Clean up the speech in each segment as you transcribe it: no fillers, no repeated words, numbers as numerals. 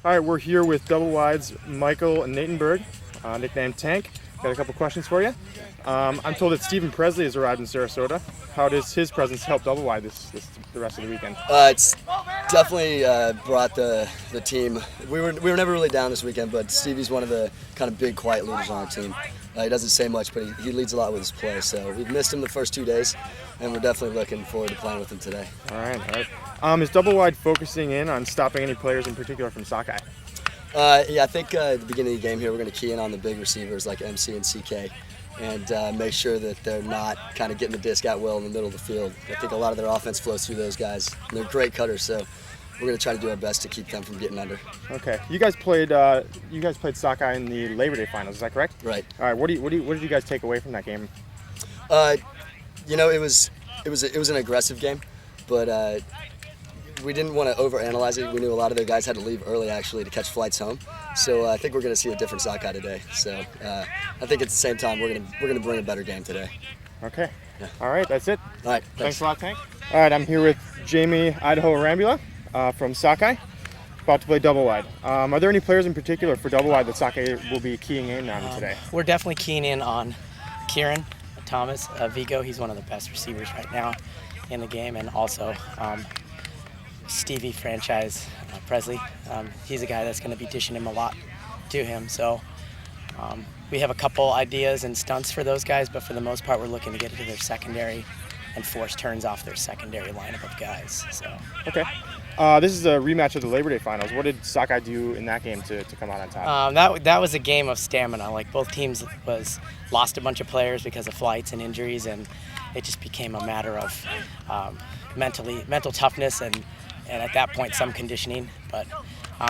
All right, we're here with Doublewide's Michael Natenberg, nicknamed Tank. Got a couple questions for you. I'm told that Stephen Presley has arrived in Sarasota. How does his presence help Doublewide the rest of the weekend? It's definitely brought the team. We were never really down this weekend, but Stevie's one of the kind of big quiet leaders on our team. He doesn't say much, but he leads a lot with his play. So we've missed him the first 2 days, and we're definitely looking forward to playing with him today. All right. Is Doublewide focusing in on stopping any players in particular from Sockeye? Yeah, I think at the beginning of the game here, we're going to key in on the big receivers like MC and CK and make sure that they're not kind of getting the disc out well in the middle of the field. I think a lot of their offense flows through those guys. And they're great cutters, so we're going to try to do our best to keep them from getting under. Okay. You guys played Sockeye in the Labor Day finals, is that correct? Right. All right. What did you guys take away from that game? It was an aggressive game, but we didn't want to overanalyze it. We knew a lot of their guys had to leave early actually to catch flights home. So I think we're going to see a different Sockeye today. So I think at the same time we're going to bring a better game today. Okay. Yeah. All right. That's it. All right. Thanks a lot, Tank. All right. I'm here with Jamie Idaho Arambula from Sockeye, about to play Doublewide. Are there any players in particular for Doublewide that Sockeye will be keying in on today? We're definitely keying in on Kieran Thomas, Vigo. He's one of the best receivers right now in the game, and also Stevie franchise Presley. He's a guy that's going to be dishing him a lot to him. So we have a couple ideas and stunts for those guys, but for the most part, we're looking to get into their secondary and force turns off their secondary lineup of guys. So okay. This is a rematch of the Labor Day finals. What did Sockeye do in that game to come out on top? That was a game of stamina. Like both teams lost a bunch of players because of flights and injuries, and it just became a matter of mental toughness and at that point some conditioning. But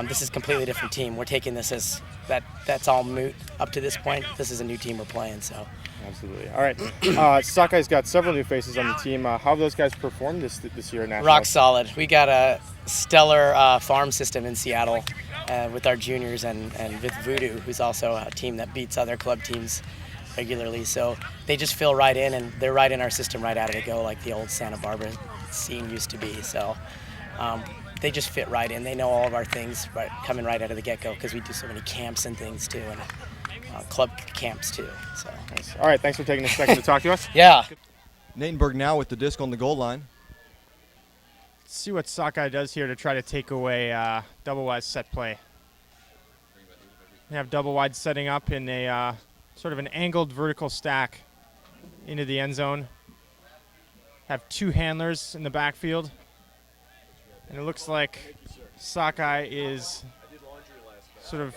this is a completely different team. We're taking this as that's all moot up to this point. This is a new team we're playing. So. Absolutely. All right. Sockeye's got several new faces on the team. How have those guys performed this year at Nationals? Rock solid. We got a stellar farm system in Seattle with our juniors and with Voodoo, who's also a team that beats other club teams regularly. So they just fill right in, and they're right in our system right out of the go, like the old Santa Barbara scene used to be. So they just fit right in. They know all of our things coming right out of the get-go because we do so many camps and things too. And club camps too. So. Nice. All right, thanks for taking a second to talk to us. Yeah. Natenberg now with the disc on the goal line. Let's see what Sockeye does here to try to take away Doublewide's set play. We have Doublewide setting up in a sort of an angled vertical stack into the end zone. Have two handlers in the backfield. And it looks like Sockeye is sort of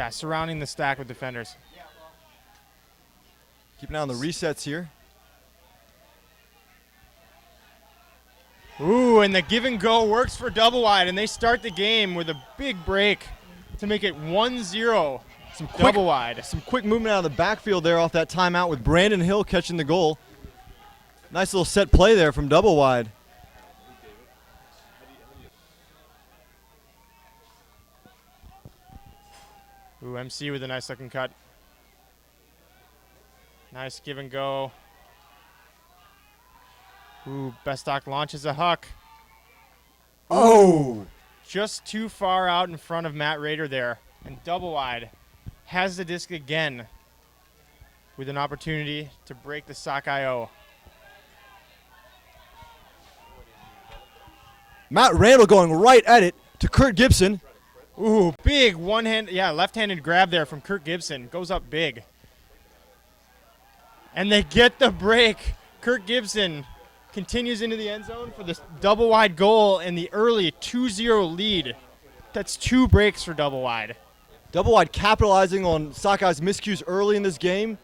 surrounding the stack with defenders. Keep an eye on the resets here. Ooh, and the give and go works for Doublewide, and they start the game with a big break to make it 1-0. Doublewide. Some quick movement out of the backfield there off that timeout with Brandon Hill catching the goal. Nice little set play there from Doublewide. Ooh, MC with a nice looking cut. Nice give and go. Ooh, Bestock launches a huck. Oh! Just too far out in front of Matt Rader there. And Doublewide has the disc again with an opportunity to break the Sockeye O. Matt Randall going right at it to Kurt Gibson. Ooh, big left-handed grab there from Kurt Gibson. Goes up big. And they get the break. Kurt Gibson continues into the end zone for this Doublewide goal and the early 2-0 lead. That's two breaks for Doublewide. Doublewide capitalizing on Sockeye's miscues early in this game,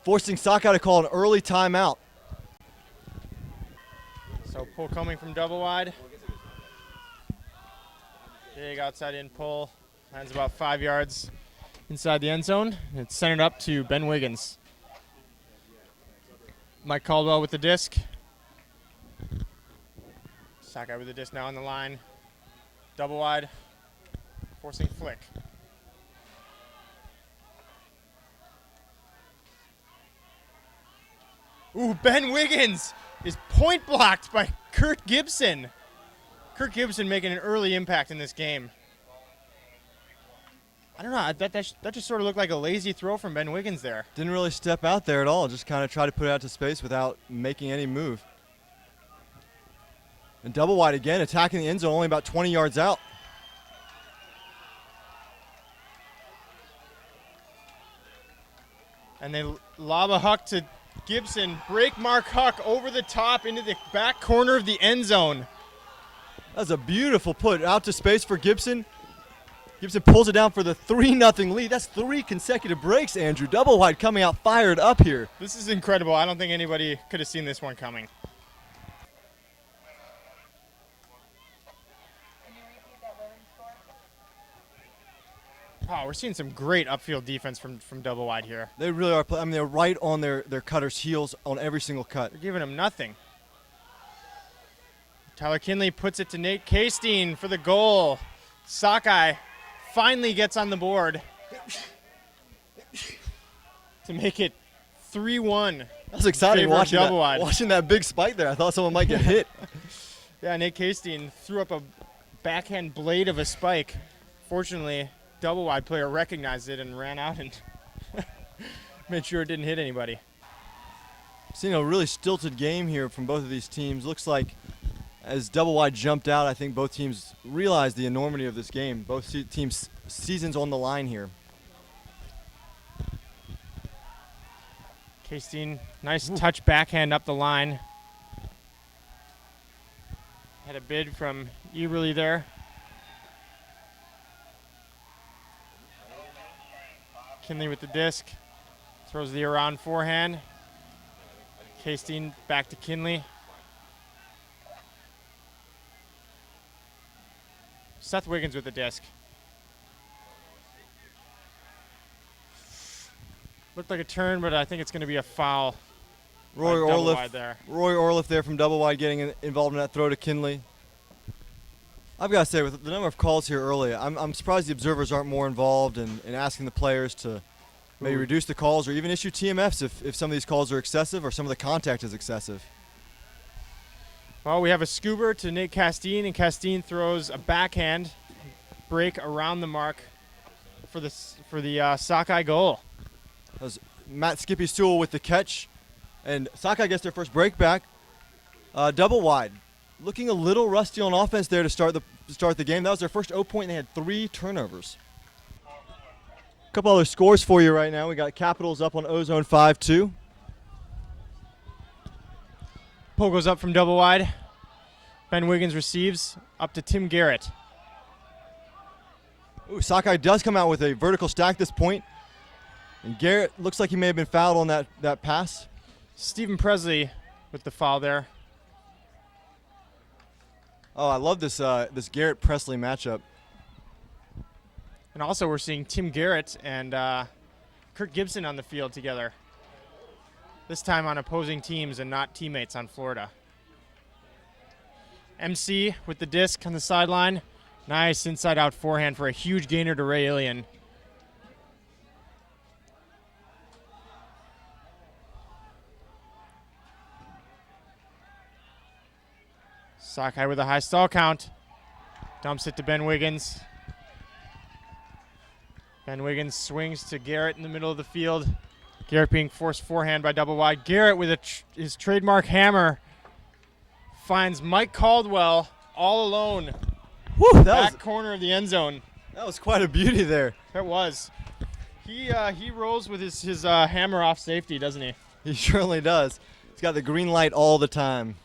forcing Sockeye to call an early timeout. So pull coming from Doublewide. Big outside in pull. Lands about 5 yards inside the end zone. It's centered up to Ben Wiggins. Mike Caldwell with the disc. Sockeye with the disc now on the line. Doublewide. Forcing flick. Ooh, Ben Wiggins is point blocked by Kurt Gibson. Kirk Gibson making an early impact in this game. I don't know, that just sort of looked like a lazy throw from Ben Wiggins there. Didn't really step out there at all, just kind of tried to put it out to space without making any move. And Doublewide again, attacking the end zone, only about 20 yards out. And they lob a Huck to Gibson. Break Mark Huck over the top into the back corner of the end zone. That was a beautiful put out to space for Gibson. Gibson pulls it down for the 3-0 lead. That's 3 consecutive breaks, Andrew. Doublewide coming out fired up here. This is incredible. I don't think anybody could have seen this one coming. Oh, we're seeing some great upfield defense from Doublewide here. They really are. I mean, they're right on their cutter's heels on every single cut. They're giving him nothing. Tyler Kinley puts it to Nate Castine for the goal. Sockeye finally gets on the board to make it 3-1. That was exciting watching that big spike there. I thought someone might get hit. Yeah, Nate Castine threw up a backhand blade of a spike. Fortunately, Doublewide player recognized it and ran out and made sure it didn't hit anybody. Seeing a really stilted game here from both of these teams. Looks like as Doublewide jumped out, I think both teams realized the enormity of this game. Both teams' seasons on the line here. Castine, nice touch backhand up the line. Had a bid from Eberly there. Kinley with the disc. Throws the around forehand. Castine back to Kinley. Seth Wiggins with the disc. Looked like a turn, but I think it's going to be a foul. Roy Orliff there from Doublewide getting involved in that throw to Kinley. I've got to say, with the number of calls here early, I'm surprised the observers aren't more involved in asking the players to maybe reduce the calls or even issue TMFs if some of these calls are excessive or some of the contact is excessive. Well, we have a scoober to Nate Castine, and Castine throws a backhand break around the mark for the Sockeye goal. That was Matt Skippy Sewell with the catch, and Sockeye gets their first break back. Doublewide, looking a little rusty on offense there to start the game. That was their first 0 point, and they had 3 turnovers. A couple other scores for you right now. We got Capitals up on Ozone 5-2. Pull goes up from Doublewide. Ben Wiggins receives up to Tim Garrett. Ooh, Sockeye does come out with a vertical stack at this point. And Garrett looks like he may have been fouled on that pass. Stephen Presley with the foul there. Oh, I love this Garrett-Presley matchup. And also we're seeing Tim Garrett and Kirk Gibson on the field together. This time on opposing teams and not teammates on Florida. MC with the disc on the sideline. Nice inside-out forehand for a huge gainer to Ray Ilian. Sockeye with a high stall count. Dumps it to Ben Wiggins. Ben Wiggins swings to Garrett in the middle of the field. Garrett being forced forehand by Doublewide. Garrett with his trademark hammer finds Mike Caldwell all alone. Woo, Back corner of the end zone. That was quite a beauty there. It was. He rolls with his hammer off safety, doesn't he? He surely does. He's got the green light all the time.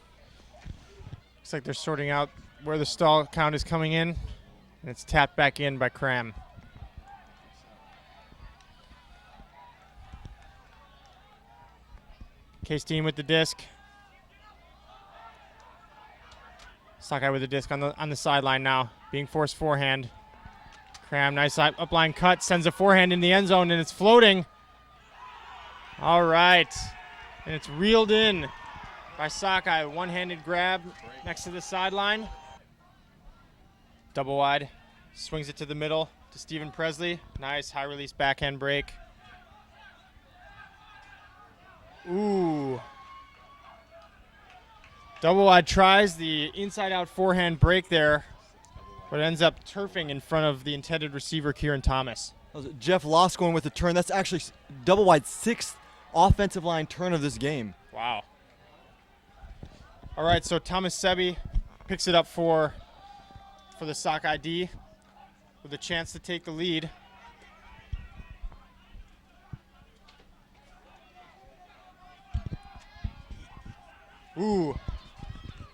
Looks like they're sorting out where the stall count is coming in, and it's tapped back in by Cram. Castine with the disc. Sockeye with the disc on the sideline now, being forced forehand. Cram, nice upline cut, sends a forehand in the end zone, and it's floating. All right, and it's reeled in by Sockeye. One-handed grab next to the sideline. Doublewide, swings it to the middle to Stephen Presley. Nice high-release backhand break. Ooh. Doublewide tries the inside-out forehand break there, but ends up turfing in front of the intended receiver, Kieran Thomas. That was Jeff Loscorn with the turn. That's actually Doublewide's 6th offensive line turn of this game. Wow. All right, so Thomas Sebi picks it up for the Sockeye D with a chance to take the lead. Ooh.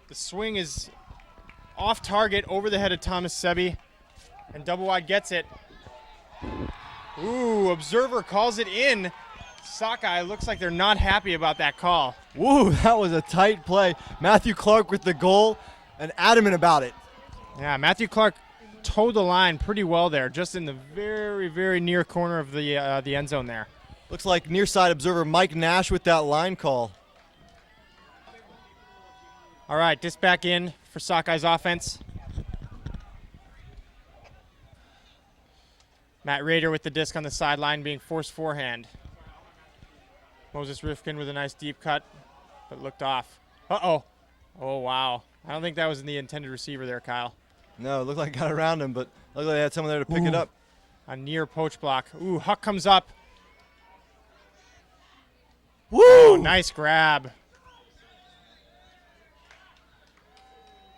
The swing is off target over the head of Thomas Sebi, and Doublewide gets it. Ooh, observer calls it in. Sockeye looks like they're not happy about that call. Woo, that was a tight play. Matthew Clark with the goal and adamant about it. Yeah, Matthew Clark towed the line pretty well there, just in the very, very near corner of the end zone there. Looks like near side observer Mike Nash with that line call. All right, this back in for Sockeye's offense. Matt Rader with the disc on the sideline being forced forehand. Moses Rifkin with a nice deep cut, but looked off. Uh-oh. Oh, wow. I don't think that was in the intended receiver there, Kyle. No, it looked like it got around him, but luckily they had someone there to pick it up. A near poach block. Ooh, Huck comes up. Woo! Oh, nice grab.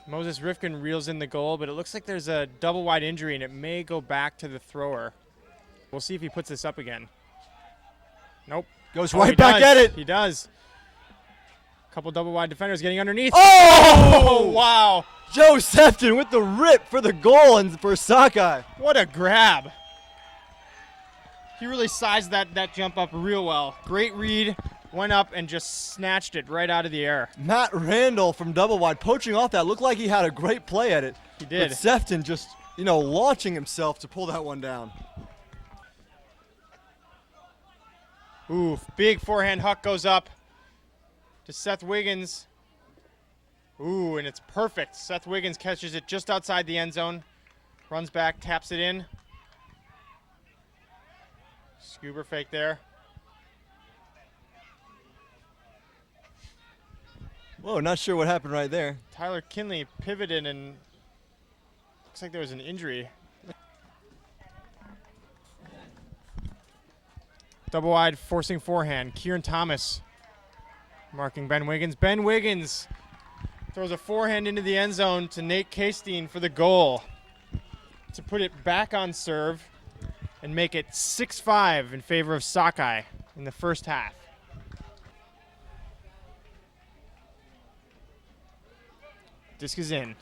Moses Rifkin reels in the goal, but it looks like there's a double-wide injury, and it may go back to the thrower. We'll see if he puts this up again. Nope. Goes Oh, right he back does. at it. He does. A couple double-wide defenders getting underneath. Oh! Wow. Joe Sefton with the rip for the goal and for Sockeye. What a grab. He really sized that jump up real well. Great read. Went up and just snatched it right out of the air. Matt Randall from Doublewide poaching off that. Looked like he had a great play at it. He did. But Sefton just, launching himself to pull that one down. Ooh, big forehand Huck goes up to Seth Wiggins. Ooh, and it's perfect. Seth Wiggins catches it just outside the end zone. Runs back, taps it in. Scuba fake there. Whoa, not sure what happened right there. Tyler Kinley pivoted and looks like there was an injury. Double wide, forcing forehand. Kieran Thomas marking Ben Wiggins. Ben Wiggins throws a forehand into the end zone to Nate Castine for the goal to put it back on serve and make it 6-5 in favor of Sockeye in the first half. Disc is in.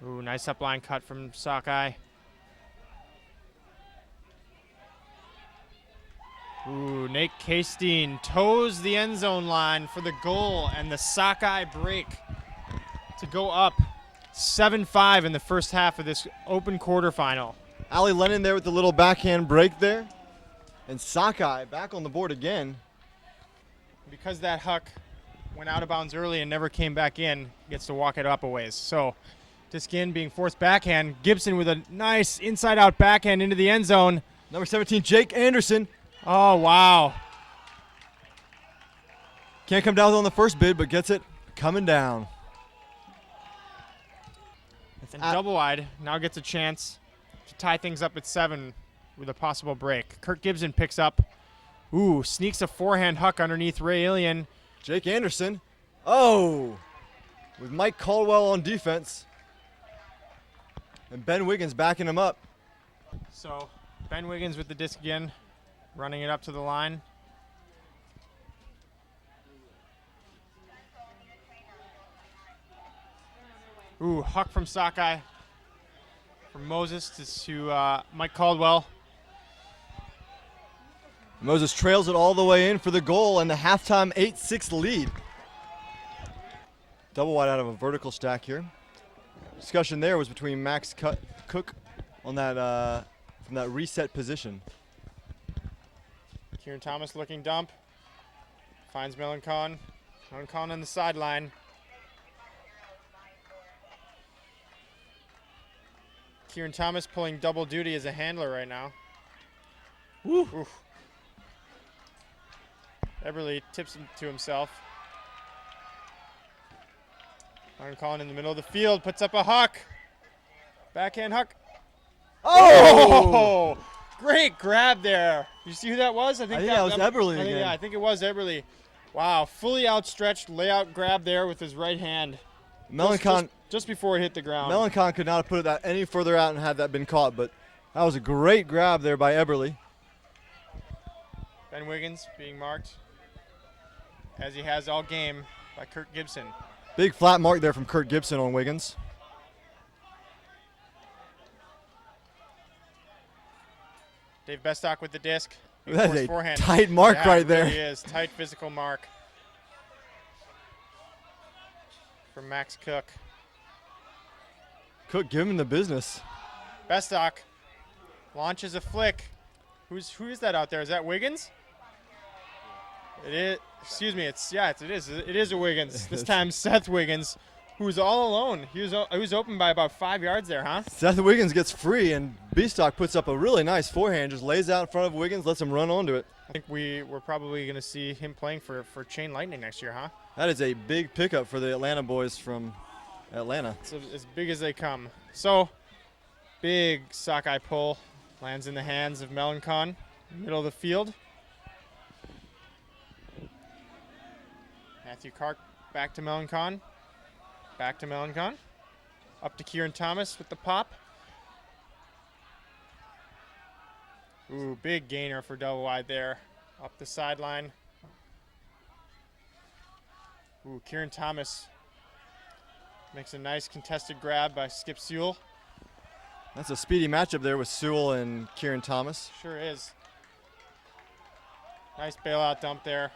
Ooh, nice upline cut from Sockeye. Ooh, Nate Castine toes the end zone line for the goal and the Sockeye break to go up 7-5 in the first half of this open quarterfinal. Ali Lennon there with the little backhand break there. And Sockeye back on the board again. Because that Huck went out of bounds early and never came back in, gets to walk it up a ways. So disc in being forced backhand. Gibson with a nice inside-out backhand into the end zone. Number 17, Jake Anderson. Oh, wow. Can't come down on the first bid, but gets it coming down. And double wide now gets a chance to tie things up at 7 with a possible break. Kurt Gibson picks up. Ooh, sneaks a forehand Huck underneath Ray Ilian. Jake Anderson. Oh! With Mike Caldwell on defense. And Ben Wiggins backing him up. So Ben Wiggins with the disc again, running it up to the line. Ooh, Huck from Sockeye. From Moses to Mike Caldwell. Moses trails it all the way in for the goal and the halftime 8-6 lead. Double wide out of a vertical stack here. Discussion there was between Max Cook on that from that reset position. Kieran Thomas looking dump. Finds Melancon. Melancon on the sideline. Kieran Thomas pulling double duty as a handler right now. Woo. Oof. Eberle tips him to himself. Martin Collin in the middle of the field, puts up a huck. Backhand huck. Oh! Oh! Great grab there. You see who that was? I think that was Eberle again. Yeah, I think it was Eberle. Wow, fully outstretched layout grab there with his right hand. Melancon Just before it hit the ground. Melancon could not have put that any further out and had that been caught, but that was a great grab there by Eberle. Ben Wiggins being marked, as he has all game, by Kurt Gibson. Big flat mark there from Kurt Gibson on Wiggins. Dave Bestock with the disc. That is a forehand. tight mark Yeah, right it there. really is. Tight physical mark from Max Cook. Cook, give him the business. Bestock launches a flick. Who is that out there? Is that Wiggins? It is. Excuse me. It is a Wiggins. This time Seth Wiggins, who's all alone. He was open by about 5 yards there, huh? Seth Wiggins gets free, and Bestock puts up a really nice forehand, just lays out in front of Wiggins, lets him run onto it. I think we're probably going to see him playing for Chain Lightning next year, huh? That is a big pickup for the Atlanta boys from Atlanta. It's as big as they come. So, big Sockeye pull. Lands in the hands of Melancon, middle of the field. Matthew Clark back to Melancon. Back to Melancon. Up to Kieran Thomas with the pop. Ooh, big gainer for Doublewide there. Up the sideline. Ooh, Kieran Thomas makes a nice contested grab by Skip Sewell. That's a speedy matchup there with Sewell and Kieran Thomas. Sure is. Nice bailout dump there.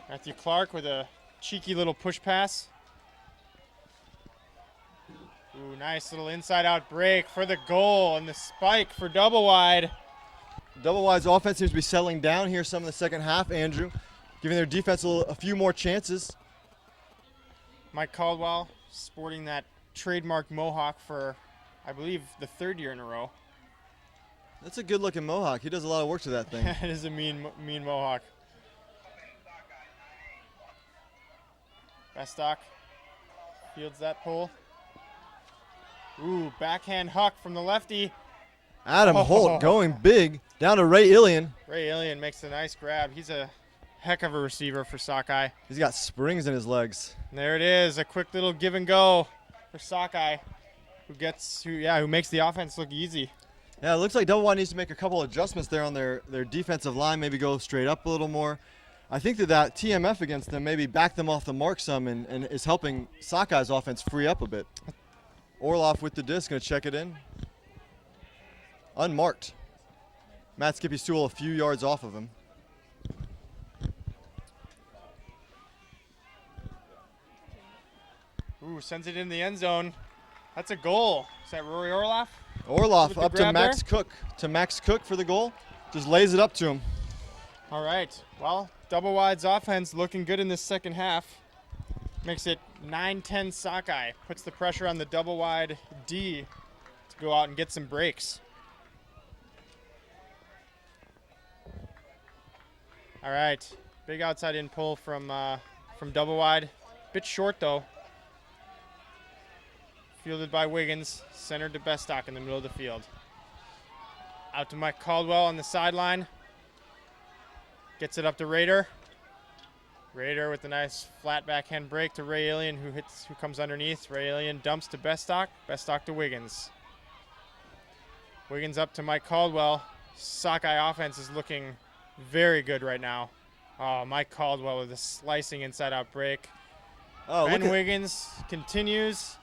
Matthew Clark with a cheeky little push pass. Ooh, nice little inside-out break for the goal and the spike for Doublewide. Doublewide's offense seems to be settling down here some in the second half, Andrew, giving their defense a few more chances. Mike Caldwell sporting that trademark mohawk for, I believe, the third year in a row. That's a good-looking mohawk. He does a lot of work to that thing. It is a mean mohawk. Bestock fields that pull. Ooh, backhand huck from the lefty. Adam Holt going big down to Ray Ilian. Ray Ilian makes a nice grab. He's a heck of a receiver for Sockeye. He's got springs in his legs. And there it is, a quick little give and go for Sockeye, who makes the offense look easy. Yeah, it looks like Doublewide needs to make a couple adjustments there on their defensive line, maybe go straight up a little more. I think that TMF against them maybe backed them off the mark some and is helping Sockeye's offense free up a bit. Orloff with the disc, going to check it in. Unmarked. Matt Skippy Sewell a few yards off of him. Ooh, sends it in the end zone. That's a goal. Is that Rory Orloff? Orloff With the up to grab Max there? Cook. To Max Cook for the goal. Just lays it up to him. All right. Well, Doublewide's offense looking good in this second half. Makes it 9-10 Sockeye. Puts the pressure on the Doublewide D to go out and get some breaks. All right. Big outside in pull from Doublewide. Bit short though. Fielded by Wiggins. Centered to Bestock in the middle of the field. Out to Mike Caldwell on the sideline. Gets it up to Rader. Rader with a nice flat backhand break to Ray Ilian, who comes underneath. Ray Ilian dumps to Bestock. Bestock to Wiggins. Wiggins up to Mike Caldwell. Sockeye offense is looking very good right now. Oh, Mike Caldwell with a slicing inside-out break. Oh, Ben Wiggins continues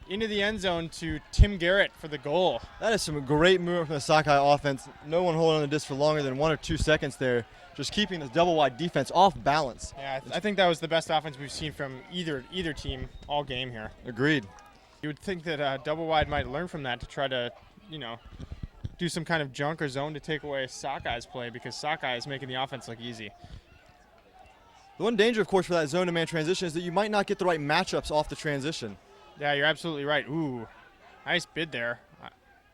into the end zone to Tim Garrett for the goal. that is some great movement from the Sockeye offense. No one holding on the disc for longer than 1 or 2 seconds there. Just keeping the Doublewide defense off balance. Yeah, I think that was the best offense we've seen from either team all game here. Agreed. You would think that Doublewide might learn from that to try to, do some kind of junk or zone to take away Sockeye's play, because Sockeye is making the offense look easy. The one danger, of course, for that zone-to-man transition is that you might not get the right matchups off the transition. Yeah, you're absolutely right. Ooh, nice bid there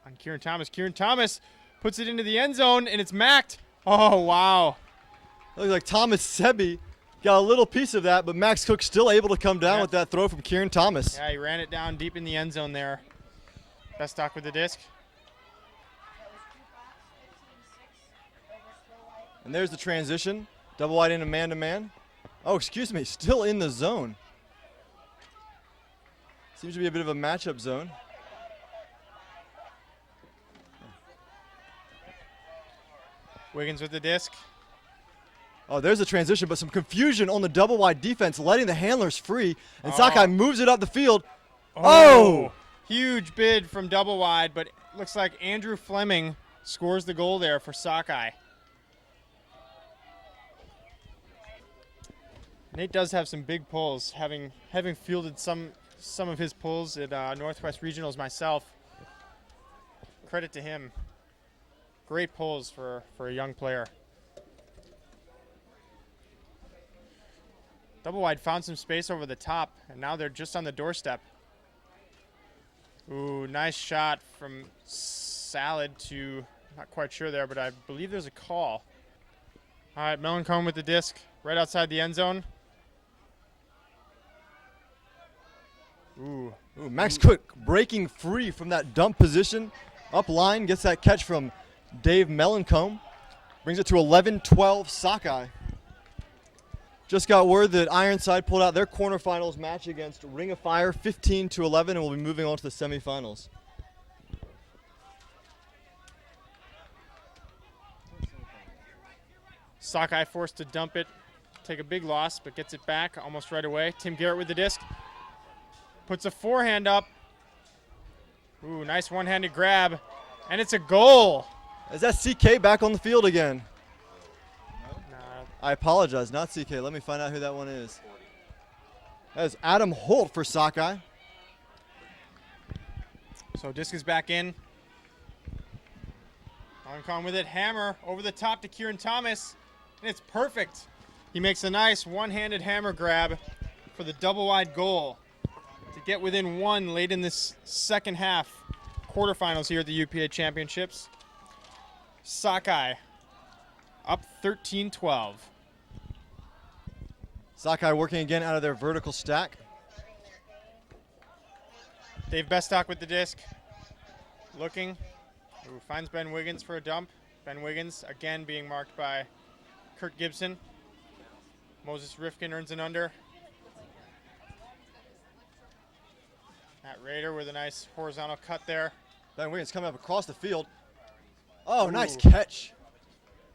on Kieran Thomas. Kieran Thomas puts it into the end zone, and it's macked. Oh, wow. Looks like Thomas Sebi got a little piece of that, but Max Cook still able to come down with that throw from Kieran Thomas. Yeah, he ran it down deep in the end zone there. Bestock with the disc. And there's the transition. Doublewide into man-to-man. Oh, excuse me, still in the zone. Seems to be a bit of a matchup zone. Wiggins with the disc. Oh, there's a transition, but some confusion on the double-wide defense, letting the handlers free. And Sockeye moves it up the field. Oh! Huge bid from Doublewide, but looks like Andrew Fleming scores the goal there for Sockeye. Nate does have some big pulls, having fielded some of his pulls at Northwest Regionals myself. Credit to him. Great pulls for a young player. Doublewide found some space over the top, and now they're just on the doorstep. Ooh, nice shot from Salad to, not quite sure there, but I believe there's a call. All right, Melancombe with the disc right outside the end zone. Ooh, Max Cook breaking free from that dump position. Up line, gets that catch from Dave Melancombe. Brings it to 11-12 Sockeye. Just got word that Ironside pulled out their quarterfinals match against Ring of Fire 15-11 and will be moving on to the semifinals. Sockeye forced to dump it, take a big loss, but gets it back almost right away. Tim Garrett with the disc. Puts a forehand up. Ooh, nice one-handed grab. And it's a goal. Is that CK back on the field again? Nah. I apologize, not CK. Let me find out who that one is. That is Adam Holt for Sockeye. So disc is back in. Melancombe with it. Hammer over the top to Kieran Thomas. And it's perfect. He makes a nice one-handed hammer grab for the double-wide goal to get within one late in this second half quarterfinals here at the UPA Championships. Sockeye up 13-12. Sockeye working again out of their vertical stack. Dave Bestock with the disc. Looking. Ooh, finds Ben Wiggins for a dump. Ben Wiggins again being marked by Kurt Gibson. Moses Rifkin earns an under. Matt Rader with a nice horizontal cut there. Ben Wiggins coming up across the field. Oh, Ooh. nice catch.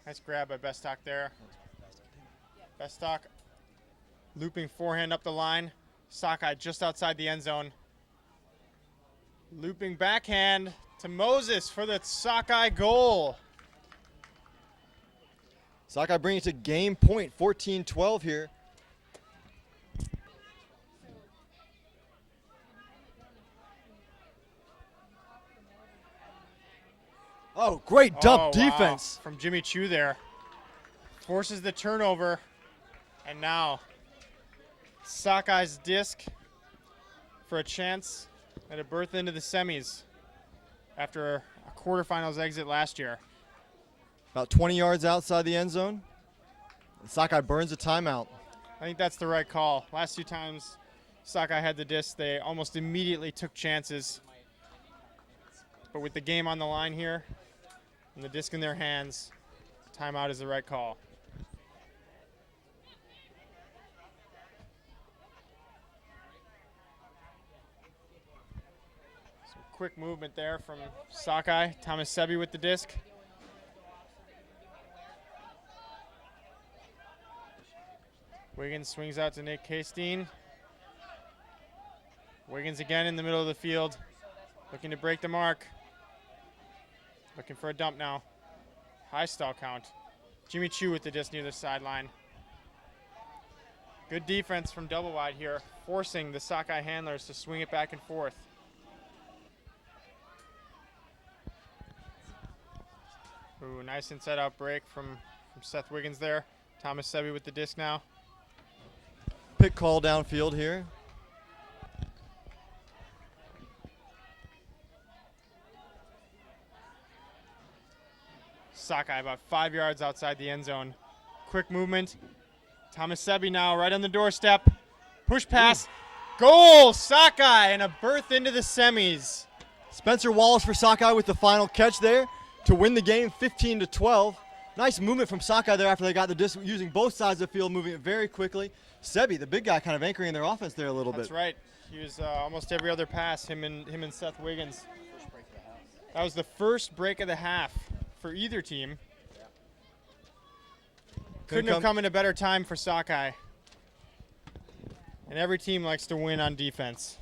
Nice grab by Bestock there. Bestock looping forehand up the line. Sockeye just outside the end zone. Looping backhand to Moses for the Sockeye goal. Sockeye bringing it to game point, 14-12 here. Oh, great dump defense. Wow. From Jimmy Chu there. Forces the turnover. And now Sockeye's disc for a chance at a berth into the semis after a quarterfinals exit last year. About 20 yards outside the end zone. And Sockeye burns a timeout. I think that's the right call. Last two times Sockeye had the disc, they almost immediately took chances. But with the game on the line here and the disc in their hands, timeout is the right call. Some quick movement there from Sockeye. Thomas Sebi with the disc. Wiggins swings out to Nick Castine. Wiggins again in the middle of the field, looking to break the mark. Looking for a dump now. High stall count. Jimmy Chu with the disc near the sideline. Good defense from Doublewide here, forcing the Sockeye handlers to swing it back and forth. Ooh, nice inside out break from Seth Wiggins there. Thomas Sebi with the disc now. Pick call downfield here. Sockeye about 5 yards outside the end zone. Quick movement. Thomas Sebi now right on the doorstep. Push pass. Goal! Sockeye and a berth into the semis. Spencer Wallace for Sockeye with the final catch there to win the game 15-12. Nice movement from Sockeye there after they got the disc, using both sides of the field, moving it very quickly. Sebi, the big guy, kind of anchoring their offense there a little bit. That's right. He was almost every other pass, him and Seth Wiggins. That was the first break of the half for either team. Couldn't have come in a better time for Sockeye. And every team likes to win on defense.